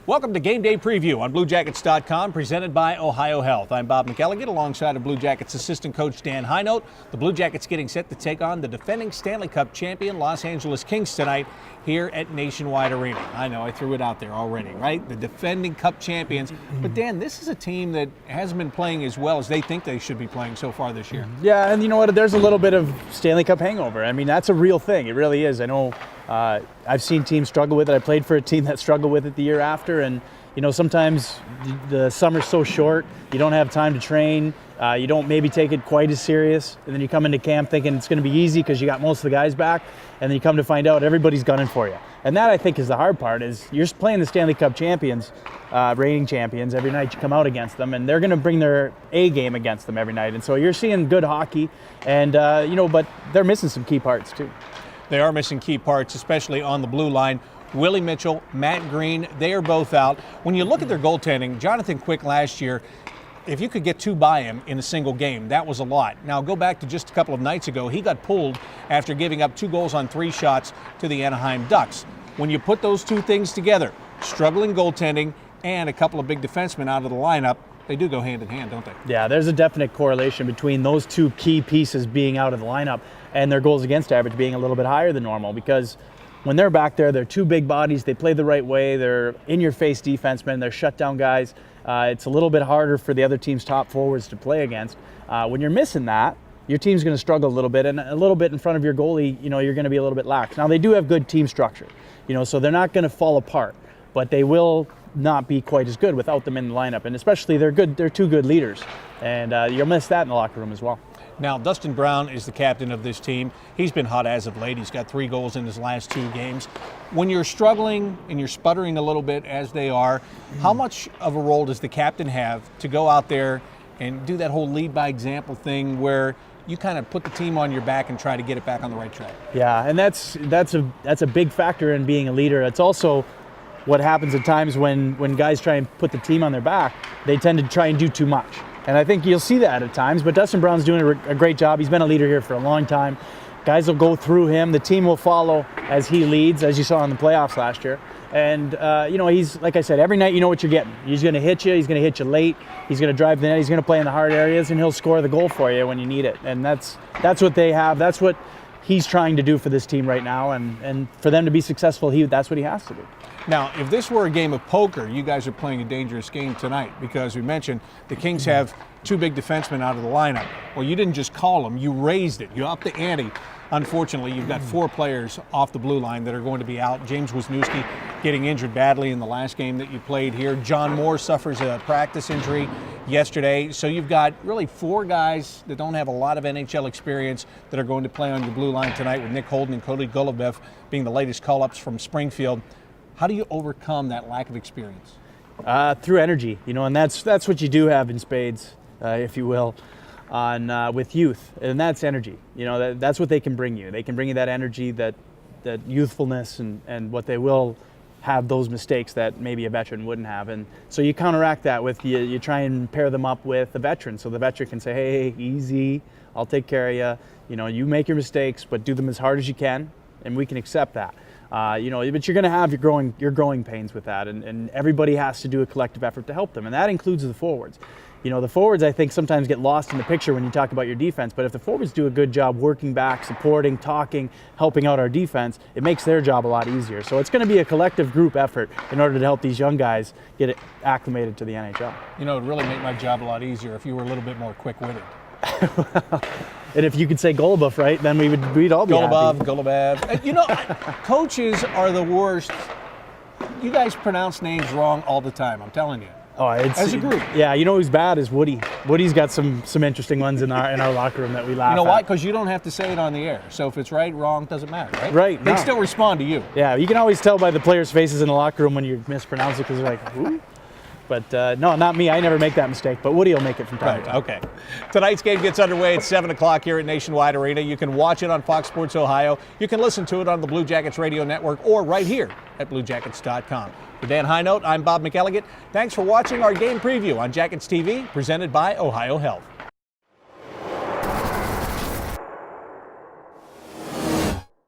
Welcome to Game Day Preview on BlueJackets.com, presented by Ohio Health. I'm Bob McElligott, alongside of Blue Jackets assistant coach Dan Hinote. The Blue Jackets getting set to take on the defending Stanley Cup champion Los Angeles Kings tonight here at Nationwide Arena. I know I threw it out there already, right? The defending Cup champions. But Dan, this is a team that hasn't been playing as well as they think they should be playing so far this year. Yeah, and you know what? There's a little bit of Stanley Cup hangover. I mean, that's a real thing. It really is. I know I've seen teams struggle with it. I played for a team that struggled with it the year after, and you know, sometimes the summer's so short, you don't have time to train, you don't maybe take it quite as serious, and then you come into camp thinking it's going to be easy because you got most of the guys back, and then you come to find out everybody's gunning for you. And that, I think, is the hard part, is you're playing the Stanley Cup champions, reigning champions, every night you come out against them, and they're going to bring their A game against them every night. And so you're seeing good hockey, and you know, but they're missing some key parts too. They are missing key parts, especially on the blue line. Willie Mitchell, Matt Green, they are both out. When you look at their goaltending, Jonathan Quick last year, if you could get two by him in a single game, that was a lot. Now go back to just a couple of nights ago, he got pulled after giving up 2 goals on 3 shots to the Anaheim Ducks. When you put those two things together, struggling goaltending and a couple of big defensemen out of the lineup, they do go hand in hand, don't they? Yeah, there's a definite correlation between those two key pieces being out of the lineup and their goals against average being a little bit higher than normal, because when they're back there, they're two big bodies, they play the right way, they're in-your-face defensemen, they're shutdown guys. It's a little bit harder for the other team's top forwards to play against. When you're missing that, your team's going to struggle a little bit, and a little bit in front of your goalie, you know, you're going to be a little bit lax. Now, they do have good team structure, you know, so they're not going to fall apart, but they will not be quite as good without them in the lineup, and especially they're two good leaders, and you'll miss that in the locker room as well. Now, Dustin Brown is the captain of this team. He's been hot as of late. He's got 3 goals in his last 2 games. When you're struggling and you're sputtering a little bit, as they are, how much of a role does the captain have to go out there and do that whole lead by example thing where you kind of put the team on your back and try to get it back on the right track? Yeah, and that's a big factor in being a leader. It's also what happens at times when guys try and put the team on their back. They tend to try and do too much. And I think you'll see that at times, but Dustin Brown's doing a great job. He's been a leader here for a long time. Guys will go through him. The team will follow as he leads, as you saw in the playoffs last year. And, you know, he's, like I said, every night you know what you're getting. He's going to hit you. He's going to hit you late. He's going to drive the net. He's going to play in the hard areas, and he'll score the goal for you when you need it. And that's what they have. That's what he's trying to do for this team right now. And for them to be successful, that's what he has to do. Now, if this were a game of poker, you guys are playing a dangerous game tonight, because we mentioned the Kings have 2 big defensemen out of the lineup. Well, you didn't just call them, you raised it. You upped the ante. Unfortunately, you've got 4 players off the blue line that are going to be out. James Wisniewski getting injured badly in the last game that you played here. John Moore suffers a practice injury yesterday. So you've got really 4 guys that don't have a lot of NHL experience that are going to play on your blue line tonight, with Nick Holden and Cody Golubev being the latest call-ups from Springfield. How do you overcome that lack of experience? Through energy, you know, and that's what you do have in spades, if you will, with youth, and that's energy. You know, that's what they can bring you. They can bring you that energy, that youthfulness, and what they will have those mistakes that maybe a veteran wouldn't have. And so you counteract that with you try and pair them up with a veteran, so the veteran can say, hey, easy, I'll take care of you. You know, you make your mistakes, but do them as hard as you can, and we can accept that. You know, but you're going to have your growing pains with that, and everybody has to do a collective effort to help them, and that includes the forwards. You know, the forwards, I think, sometimes get lost in the picture when you talk about your defense, but if the forwards do a good job working back, supporting, talking, helping out our defense, it makes their job a lot easier. So it's going to be a collective group effort in order to help these young guys get it acclimated to the NHL. You know, it would really make my job a lot easier if you were a little bit more quick-witted. And if you could say Golubev, right, then we'd all be happy. Golubev. You know, coaches are the worst. You guys pronounce names wrong all the time, I'm telling you. Oh, as a group. Yeah, you know who's bad is Woody. Woody's got some interesting ones in our locker room that we laugh at. You know why? Because you don't have to say it on the air. So if it's right, wrong, doesn't matter, right? Right. They still respond to you. Yeah, you can always tell by the players' faces in the locker room when you mispronounce it, because they're like, who? But no, not me. I never make that mistake, but Woody will make it from time to time. Okay. Tonight's game gets underway at 7 o'clock here at Nationwide Arena. You can watch it on Fox Sports Ohio. You can listen to it on the Blue Jackets Radio Network or right here at BlueJackets.com. For Dan Hinote, I'm Bob McElligott. Thanks for watching our game preview on Jackets TV, presented by Ohio Health.